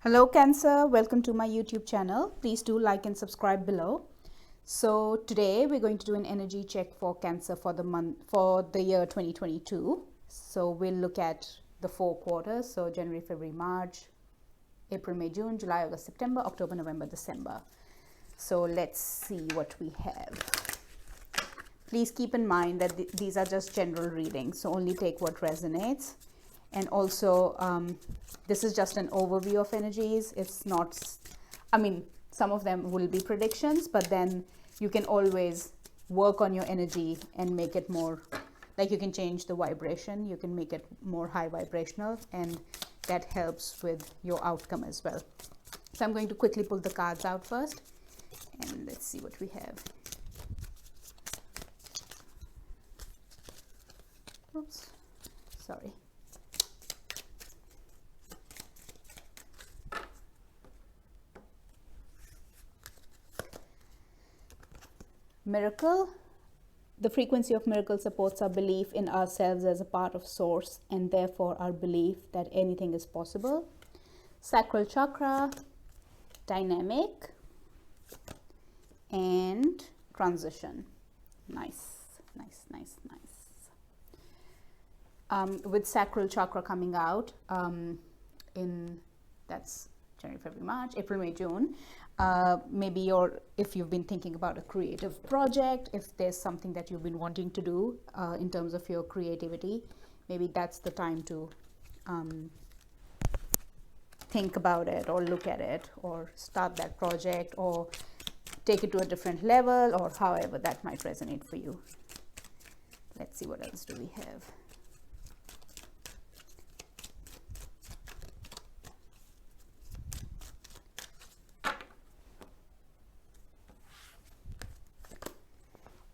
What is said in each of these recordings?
Hello Cancer, welcome to my YouTube channel. Please do like and subscribe below. So today we're going to do an energy check for Cancer for the year 2022. So we'll look at the 4 quarters, so January, February, March, April, May, June, July, August, September, October, November, December. So let's see what we have. Please keep in mind that these are just general readings, so only take what resonates. And also, this is just an overview of energies. It's not, I mean, some of them will be predictions, but then you can always work on your energy and make it more, like you can change the vibration, you can make it more high vibrational, and that helps with your outcome as well. So I'm going to quickly pull the cards out first, and let's see what we have. Oops, sorry. Miracle. The frequency of miracle supports our belief in ourselves as a part of source and therefore our belief that anything is possible. Sacral Chakra, dynamic, and transition. Nice. With Sacral Chakra coming out that's January, February, March, April, May, June. Maybe if you've been thinking about a creative project, if there's something that you've been wanting to do in terms of your creativity, maybe that's the time to think about it or look at it or start that project or take it to a different level, or however that might resonate for you. Let's see, what else do we have?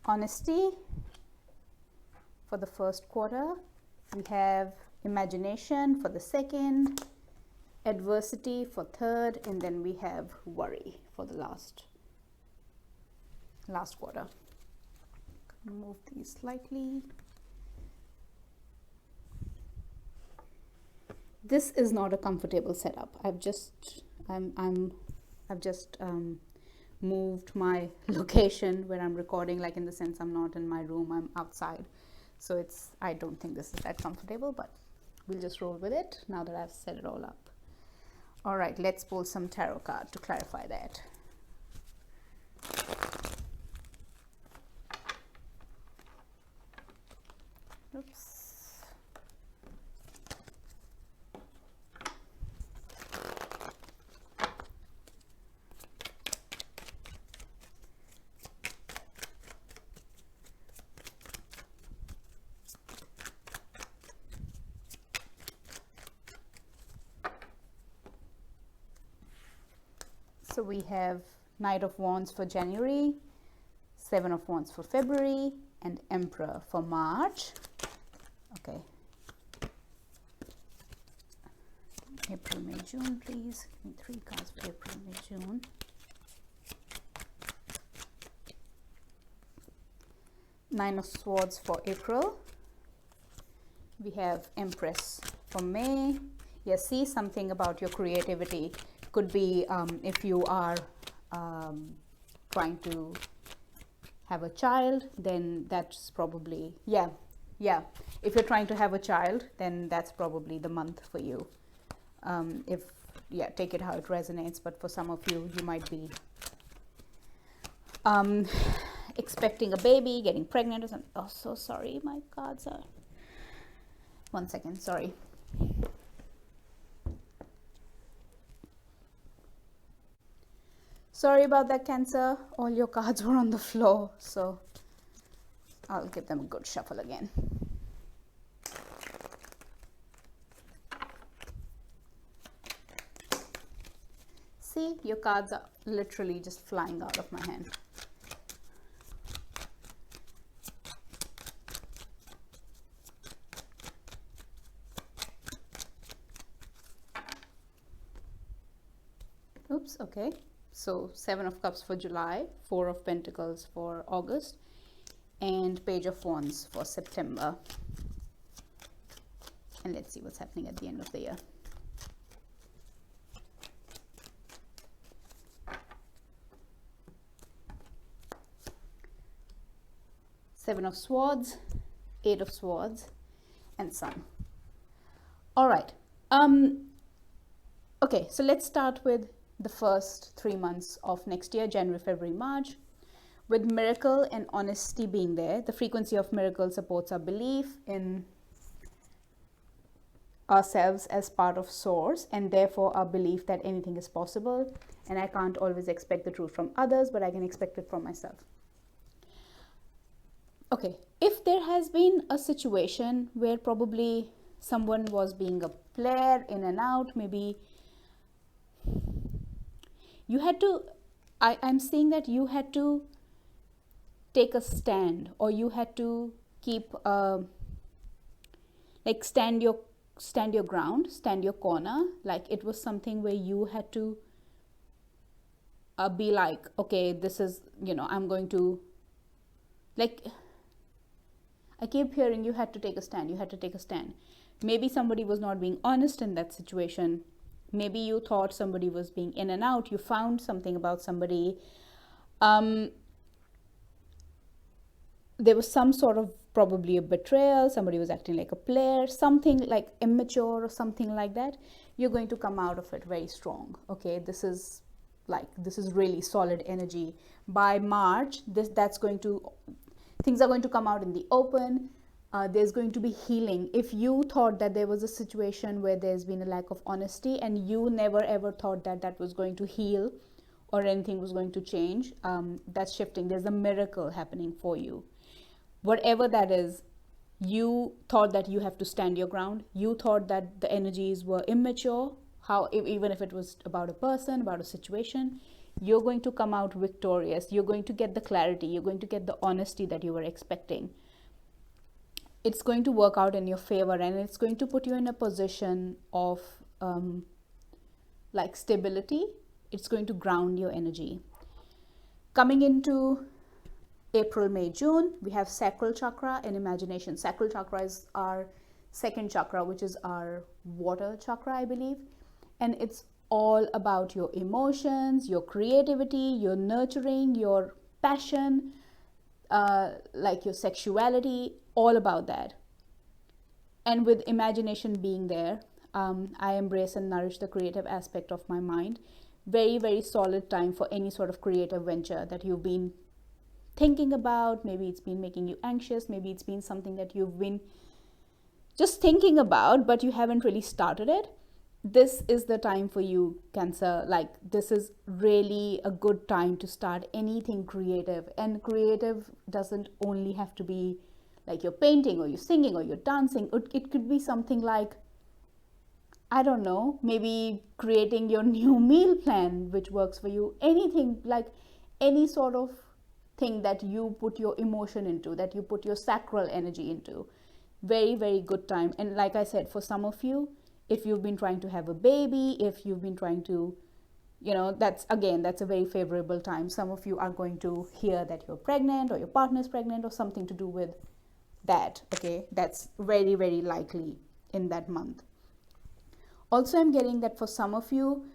Honesty for the first quarter. We have imagination for the second, adversity for third, and then we have worry for the last quarter. Move these slightly. This is not a comfortable setup. I've just moved my location where I'm recording, like in the sense I'm not in my room, I'm outside. So I don't think this is that comfortable, but we'll just roll with it now that I've set it all up. All right, let's pull some tarot card to clarify that. Oops. So we have Knight of Wands for January, Seven of Wands for February, and Emperor for March. Okay. April, May, June, please. Give me 3 cards for April, May, June. Nine of Swords for April. We have Empress for May. Yes, see, something about your creativity. Could be if you are trying to have a child, then that's probably, yeah. If you're trying to have a child, then that's probably the month for you. Take it how it resonates. But for some of you, you might be expecting a baby, getting pregnant or something. Oh, so sorry, my cards are. 1 second, sorry. Sorry about that, Cancer. All your cards were on the floor, so I'll give them a good shuffle again. See, your cards are literally just flying out of my hand. Oops, okay. So 7 of Cups for July, 4 of Pentacles for August, and Page of Wands for September. And let's see what's happening at the end of the year. Seven of Swords, Eight of Swords, and Sun. All right. Okay, so let's start with the first 3 months of next year, January, February, March. With miracle and honesty being there, the frequency of miracle supports our belief in ourselves as part of source, and therefore our belief that anything is possible. And I can't always expect the truth from others, but I can expect it from myself. Okay, if there has been a situation where probably someone was being a player in and out, maybe you had to, I'm saying that you had to take a stand, or you had to keep like stand your ground, stand your corner. Like it was something where you had to be like, okay, this is, you know, I'm going to, like, I keep hearing you had to take a stand, you had to take a stand. Maybe somebody was not being honest in that situation. Maybe you thought somebody was being in and out. You found something about somebody. There was some sort of probably a betrayal. Somebody was acting like a player, something like immature or something like that. You're going to come out of it very strong. Okay, this is really solid energy. By March, things are going to come out in the open. There's going to be healing. If you thought that there was a situation where there's been a lack of honesty and you never ever thought that that was going to heal or anything was going to change, that's shifting. There's a miracle happening for you. Whatever that is, you thought that you have to stand your ground. You thought that the energies were immature. Even if it was about a person, about a situation, you're going to come out victorious. You're going to get the clarity. You're going to get the honesty that you were expecting. It's going to work out in your favor, and it's going to put you in a position of like stability. It's going to ground your energy. Coming into April, May, June, we have Sacral Chakra and Imagination. Sacral Chakra is our second chakra, which is our water chakra, I believe. And it's all about your emotions, your creativity, your nurturing, your passion, like your sexuality, all about that. And with imagination being there, I embrace and nourish the creative aspect of my mind. Very, very solid time for any sort of creative venture that you've been thinking about. Maybe it's been making you anxious. Maybe it's been something that you've been just thinking about, but you haven't really started it. This is the time for you, Cancer. Like, this is really a good time to start anything creative. And creative doesn't only have to be like you're painting or you're singing or you're dancing. It could be something like, I don't know, maybe creating your new meal plan, which works for you. Anything, like any sort of thing that you put your emotion into, that you put your sacral energy into. Very, very good time. And like I said, for some of you, if you've been trying to have a baby, if you've been trying to, you know, that's a very favorable time. Some of you are going to hear that you're pregnant or your partner's pregnant or something to do with that. Okay, that's very, very likely in that month. Also, I'm getting that for some of you,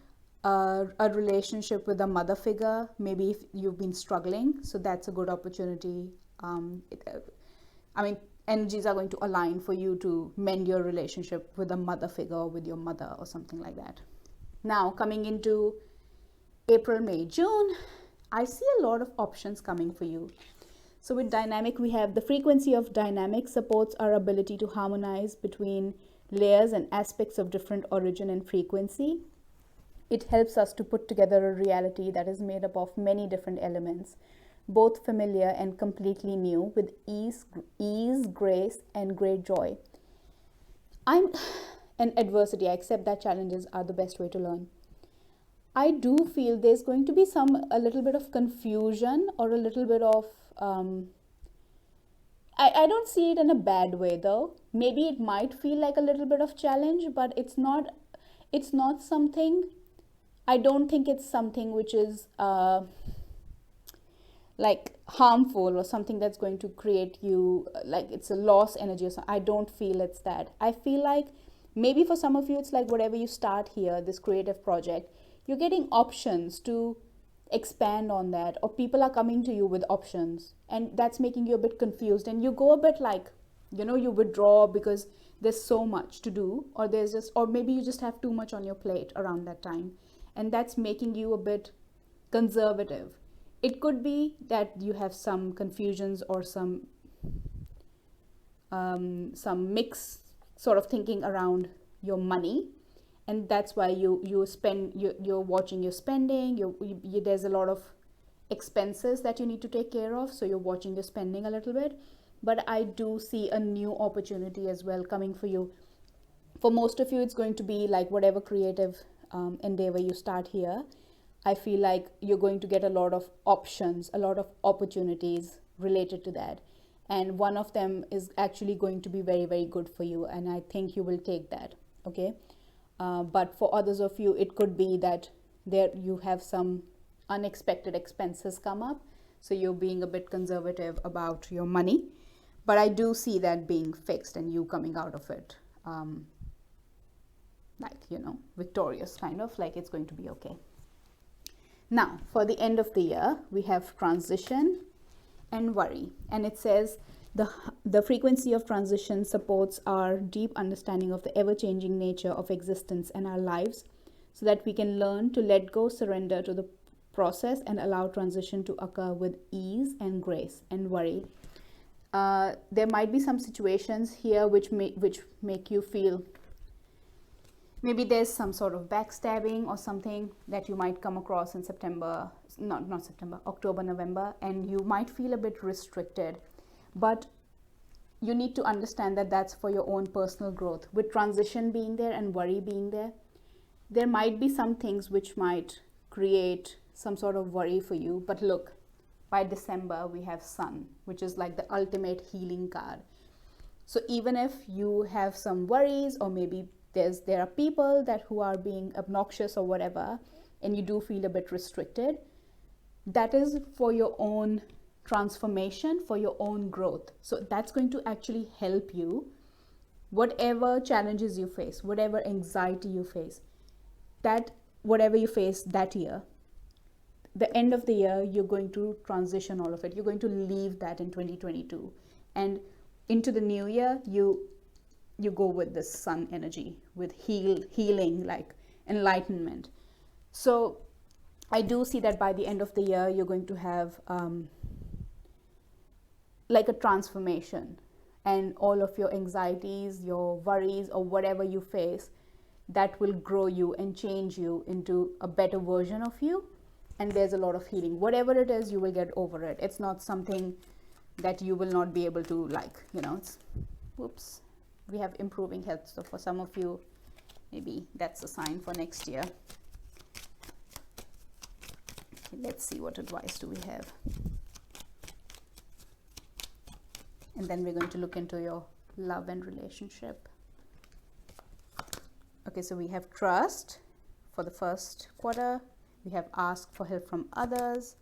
a relationship with a mother figure, maybe if you've been struggling, so that's a good opportunity. Energies are going to align for you to mend your relationship with a mother figure or with your mother or something like that. Now, coming into April, May, June, I see a lot of options coming for you. So with dynamic, we have the frequency of dynamic supports our ability to harmonize between layers and aspects of different origin and frequency. It helps us to put together a reality that is made up of many different elements, both familiar and completely new, with ease, grace, and great joy. And adversity, I accept that challenges are the best way to learn. I do feel there's going to be a little bit of confusion or a little bit of, I don't see it in a bad way though. Maybe it might feel like a little bit of challenge, but it's not something, I don't think it's something which is, like harmful or something that's going to create you like it's a loss energy or something. I don't feel it's that. I feel like maybe for some of you it's like whatever you start here, this creative project, you're getting options to expand on that, or people are coming to you with options, and that's making you a bit confused, and you go a bit like, you withdraw because there's so much to do, or or maybe you just have too much on your plate around that time, and that's making you a bit conservative. It could be that you have some confusions or some mixed sort of thinking around your money, and that's why you're watching your spending. There's a lot of expenses that you need to take care of, so you're watching your spending a little bit. But I do see a new opportunity as well coming for you. For most of you, it's going to be like whatever creative endeavor you start here. I feel like you're going to get a lot of options, a lot of opportunities related to that. And one of them is actually going to be very, very good for you. And I think you will take that. Okay. But for others of you, it could be that you have some unexpected expenses come up. So you're being a bit conservative about your money. But I do see that being fixed and you coming out of it victorious, kind of like it's going to be okay. Now, for the end of the year, we have transition and worry. And it says the frequency of transition supports our deep understanding of the ever-changing nature of existence and our lives, so that we can learn to let go, surrender to the process, and allow transition to occur with ease and grace. And worry. There might be some situations here which make you feel maybe there's some sort of backstabbing or something that you might come across in October, November, and you might feel a bit restricted. But you need to understand that that's for your own personal growth. With transition being there and worry being there, there might be some things which might create some sort of worry for you. But look, by December, we have Sun, which is like the ultimate healing card. So even if you have some worries, or maybe there are people who are being obnoxious or whatever, and you do feel a bit restricted, that is for your own transformation, for your own growth. So that's going to actually help you. Whatever challenges you face, whatever anxiety you face, whatever you face that year, the end of the year, you're going to transition all of it. You're going to leave that in 2022. And into the new year, you go with this Sun energy, with healing, like enlightenment. So I do see that by the end of the year, you're going to have like a transformation, and all of your anxieties, your worries, or whatever you face, that will grow you and change you into a better version of you. And there's a lot of healing. Whatever it is, you will get over it. It's not something that you will not be able to, whoops. We have improving health. So for some of you, maybe that's a sign for next year. Okay, let's see, what advice do we have? And then we're going to look into your love and relationship. Okay, so we have trust for the first quarter. We have ask for help from others.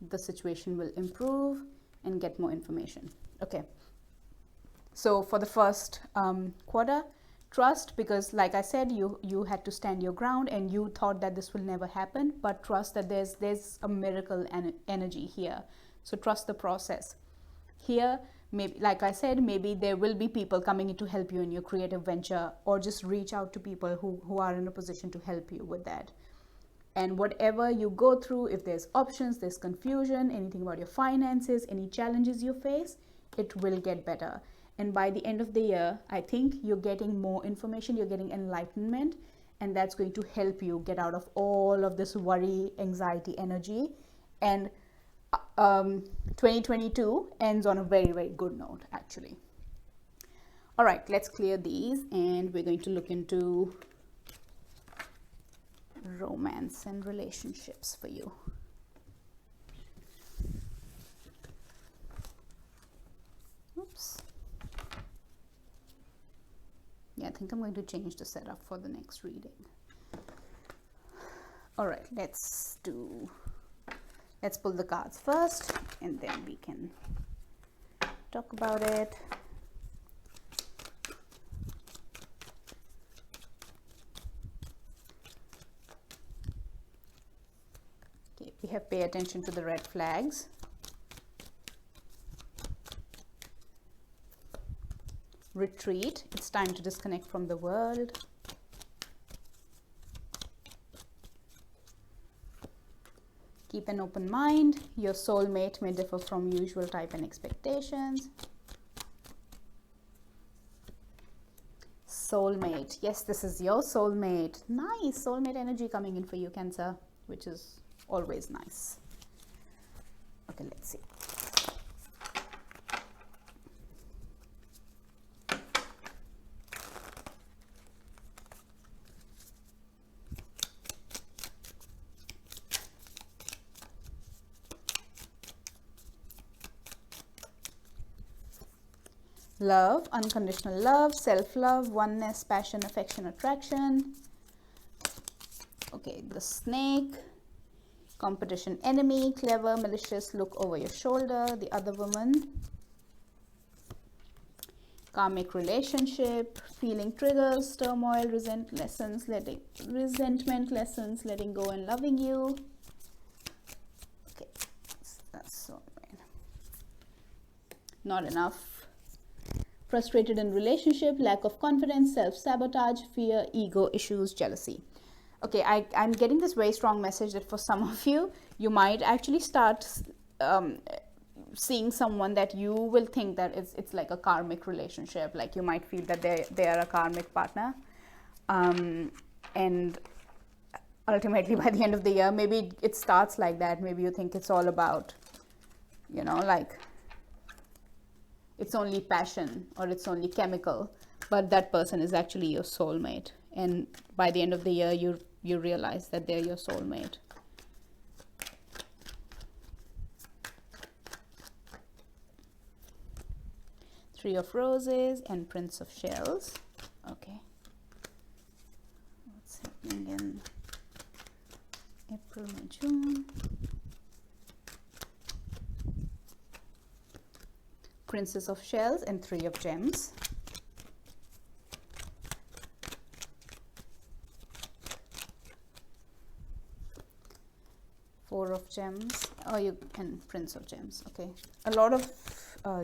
The situation will improve, and get more information. Okay. So for the first quarter, trust, because like I said, you had to stand your ground and you thought that this will never happen, but trust that there's a miracle energy here. So trust the process. Here, maybe, like I said, maybe there will be people coming in to help you in your creative venture, or just reach out to people who are in a position to help you with that. And whatever you go through, if there's options, there's confusion, anything about your finances, any challenges you face, it will get better. And by the end of the year, I think you're getting more information, you're getting enlightenment, and that's going to help you get out of all of this worry, anxiety, energy. And 2022 ends on a very, very good note, actually. All right, let's clear these, and we're going to look into romance and relationships for you. Oops. Yeah, I think I'm going to change the setup for the next reading. All right, let's pull the cards first, and then we can talk about it. Okay, We have pay attention to the red flags. Retreat. It's time to disconnect from the world. Keep an open mind. Your soulmate may differ from usual type and expectations. Soulmate. Yes, this is your soulmate. Nice. Soulmate energy coming in for you, Cancer, which is always nice. Okay, let's see. Love, unconditional love, self-love, oneness, passion, affection, attraction. Okay, the snake, competition, enemy, clever, malicious, look over your shoulder, the other woman. Karmic relationship, feeling triggers, turmoil, resentment lessons, letting go and loving you. Okay, that's so right. Not enough. Frustrated in relationship, lack of confidence, self-sabotage, fear, ego issues, jealousy. Okay, I'm getting this very strong message that for some of you, you might actually start seeing someone that you will think that it's like a karmic relationship. Like you might feel that they are a karmic partner. And ultimately by the end of the year, maybe it starts like that. Maybe you think it's all about, you know, like it's only passion or it's only chemical, but that person is actually your soulmate. And by the end of the year, you realize that they're your soulmate. Three of Roses and Prince of Shells. Okay. What's happening in April and June? Princess of Shells and Three of Gems. Four of Gems. Oh, and Prince of Gems. Okay. A lot of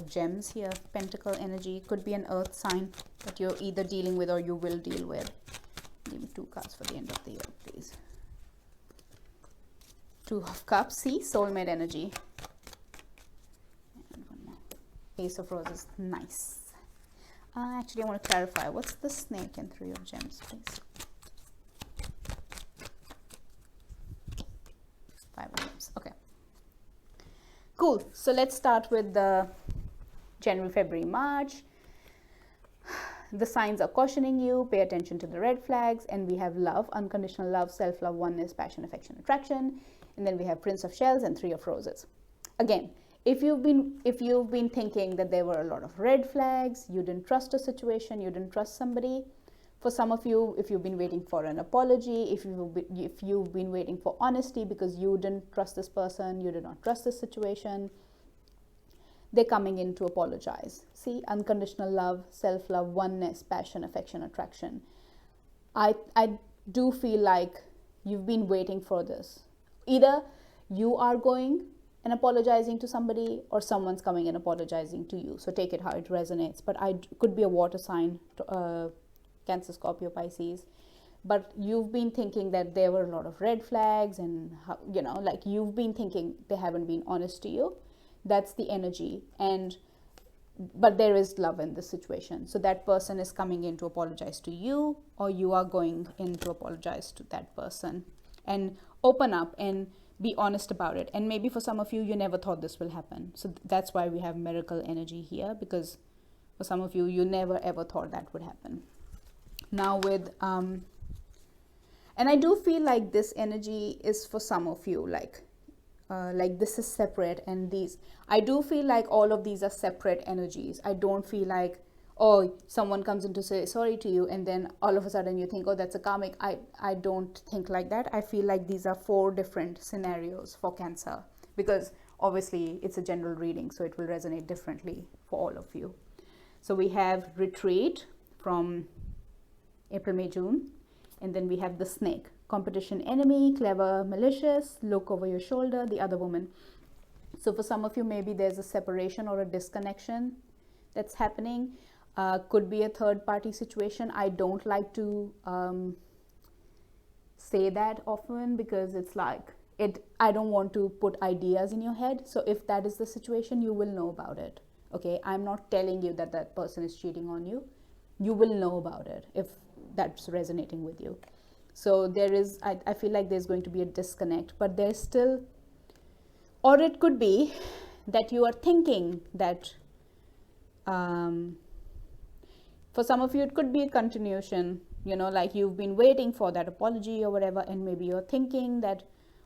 gems here. Pentacle energy. Could be an earth sign that you're either dealing with or you will deal with. Give me 2 cards for the end of the year, please. 2 of Cups. See? Soulmate energy. Ace of Roses, nice. Actually, I want to clarify. What's the snake and Three of Gems, please? 5 of Gems. Okay. Cool. So let's start with the January, February, March. The signs are cautioning you. Pay attention to the red flags. And we have love, unconditional love, self-love, oneness, passion, affection, attraction. And then we have Prince of Shells and Three of Roses. Again, if you've been thinking that there were a lot of red flags, you didn't trust a situation, you didn't trust somebody. For some of you, if you've been waiting for an apology, if you've been waiting for honesty because you didn't trust this person, you did not trust this situation, they're coming in to apologize. See, unconditional love, self-love, oneness, passion, affection, attraction. I do feel like you've been waiting for this. Either you are going and apologizing to somebody, or someone's coming and apologizing to you. So take it how it resonates. But could be a water sign, Cancer, Scorpio, Pisces. But you've been thinking that there were a lot of red flags, and you know, like you've been thinking they haven't been honest to you. That's the energy. But there is love in this situation. So that person is coming in to apologize to you, or you are going in to apologize to that person and open up and be honest about it. And maybe for some of you, you never thought this will happen. So that's why we have miracle energy here, because for some of you, you never ever thought that would happen. Now with, and I do feel like this energy is for some of you, like this is separate, and these, I do feel like all of these are separate energies. I don't feel like, oh, someone comes in to say sorry to you and then all of a sudden you think, oh, that's a karmic. I don't think like that. I feel like these are 4 different scenarios for Cancer, because obviously it's a general reading, so it will resonate differently for all of you. So we have retreat from April, May, June, and then we have the snake, competition enemy, clever, malicious, look over your shoulder, the other woman. So for some of you, maybe there's a separation or a disconnection that's happening. Could be a third party situation. I don't like to say that often because it's like I don't want to put ideas in your head. So if that is the situation, you will know about it. Okay, I'm not telling you that that person is cheating on you. You will know about it if that's resonating with you. So there is, I feel like there's going to be a disconnect, but there's still, or it could be that you are thinking that, for some of you, it could be a continuation, you know, like you've been waiting for that apology or whatever, and maybe you're thinking that,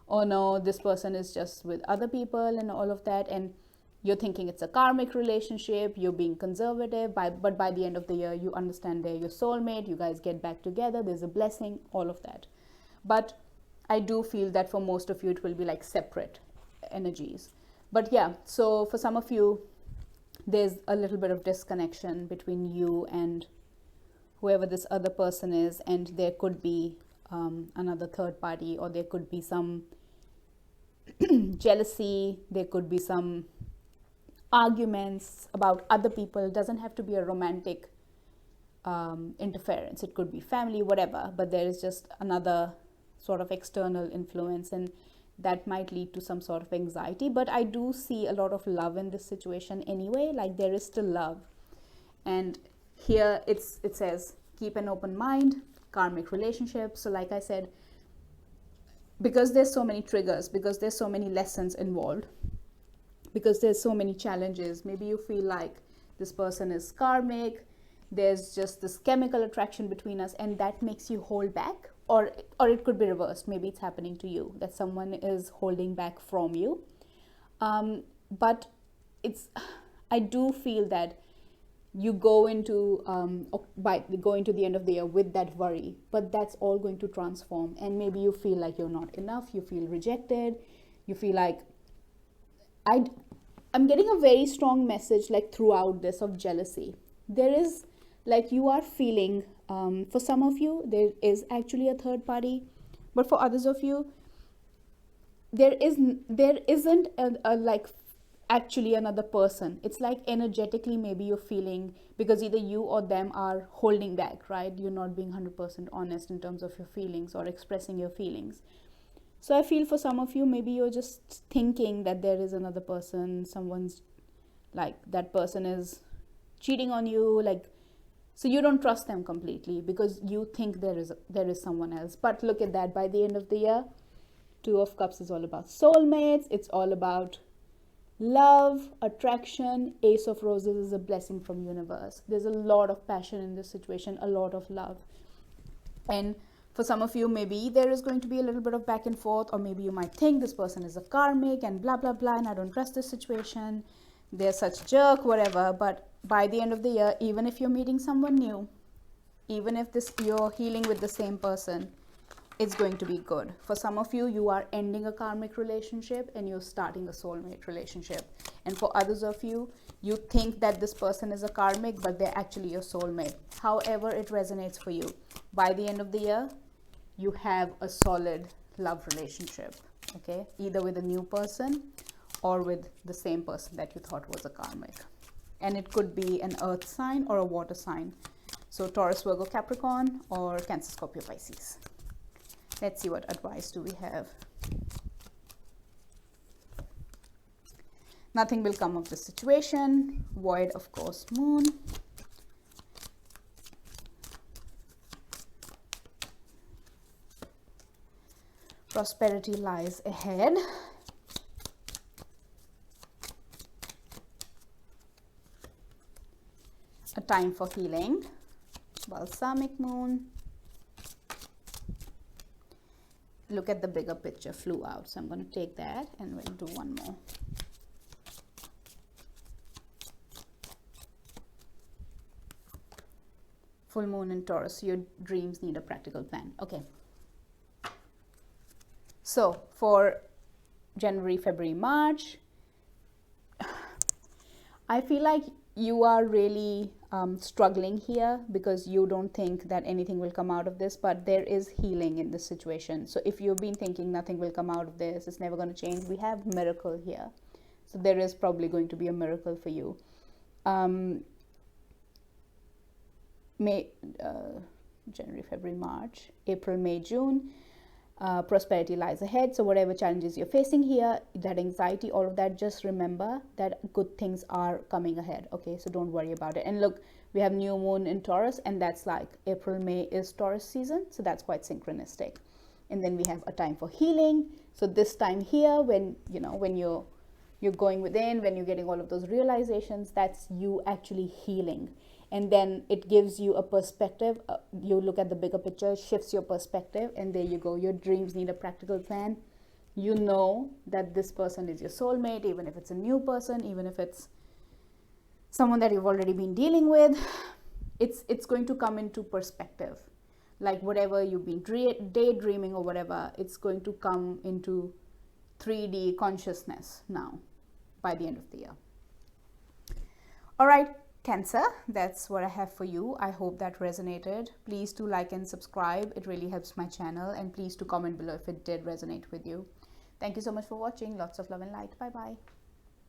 oh no, this person is just with other people and all of that, and you're thinking it's a karmic relationship, you're being conservative, but by the end of the year, you understand they're your soulmate, you guys get back together, there's a blessing, all of that. But I do feel that for most of you, it will be like separate energies. But yeah, so for some of you, there's a little bit of disconnection between you and whoever this other person is, and there could be another third party, or there could be some jealousy, there could be some arguments about other people. It doesn't have to be a romantic interference, it could be family, whatever, but there is just another sort of external influence, and that might lead to some sort of anxiety. But I do see a lot of love in this situation anyway, like there is still love. And here it says keep an open mind, karmic relationship. So like I said, because there's so many triggers, because there's so many lessons involved, because there's so many challenges, maybe you feel like this person is karmic, there's just this chemical attraction between us, and that makes you hold back. Or it could be reversed. Maybe it's happening to you, that someone is holding back from you. But I do feel that you go into the end of the year with that worry, but that's all going to transform. And maybe you feel like you're not enough, you feel rejected, you feel like, I'm getting a very strong message like throughout this of jealousy. There is, like, you are feeling, for some of you, there is actually a third party, but for others of you, there isn't a like actually another person. It's like energetically maybe you're feeling, because either you or them are holding back, right? You're not being 100% honest in terms of your feelings or expressing your feelings. So I feel for some of you, maybe you're just thinking that there is another person, someone's like, that person is cheating on you, like, so you don't trust them completely because you think there is someone else. But look at that, by the end of the year, Two of Cups is all about soulmates. It's all about love, attraction. Ace of Roses is a blessing from universe. There's a lot of passion in this situation, a lot of love. And for some of you, maybe there is going to be a little bit of back and forth, or maybe you might think this person is a karmic and blah, blah, blah, and I don't trust this situation. They're such jerk, whatever. But by the end of the year, even if you're meeting someone new, even if you're healing with the same person, it's going to be good. For some of you, you are ending a karmic relationship and you're starting a soulmate relationship. And for others of you, you think that this person is a karmic, but they're actually your soulmate. However it resonates for you, by the end of the year, you have a solid love relationship, okay? Either with a new person or with the same person that you thought was a karmic. And it could be an earth sign or a water sign. So Taurus, Virgo, Capricorn, or Cancer, Scorpio, Pisces. Let's see what advice do we have. Nothing will come of this situation. Void, of course, Moon. Prosperity lies ahead. A time for healing. Balsamic Moon. Look at the bigger picture, flew out. So I'm going to take that and we'll do one more. Full moon in Taurus. Your dreams need a practical plan. Okay. So for January, February, March, I feel like you are really struggling here because you don't think that anything will come out of this, but there is healing in this situation. So if you've been thinking nothing will come out of this, it's never going to change, we have miracle here. So there is probably going to be a miracle for you. January, February, March, April, May, June, prosperity lies ahead. So whatever challenges you're facing here, that anxiety, all of that, just remember that good things are coming ahead. Okay, so don't worry about it. And look, we have new moon in Taurus, and that's like April, May is Taurus season, so that's quite synchronistic. And then we have a time for healing. So this time here, when when you're going within, when you're getting all of those realizations, that's you actually healing. And then it gives you a perspective. You look at the bigger picture, shifts your perspective, and there you go. Your dreams need a practical plan. You know that this person is your soulmate, even if it's a new person, even if it's someone that you've already been dealing with. It's going to come into perspective. Like whatever you've been daydreaming or whatever, it's going to come into 3D consciousness now by the end of the year. All right, Cancer, that's what I have for you. I hope that resonated. Please do like and subscribe. It really helps my channel. And please do comment below if it did resonate with you. Thank you so much for watching. Lots of love and light. Bye bye.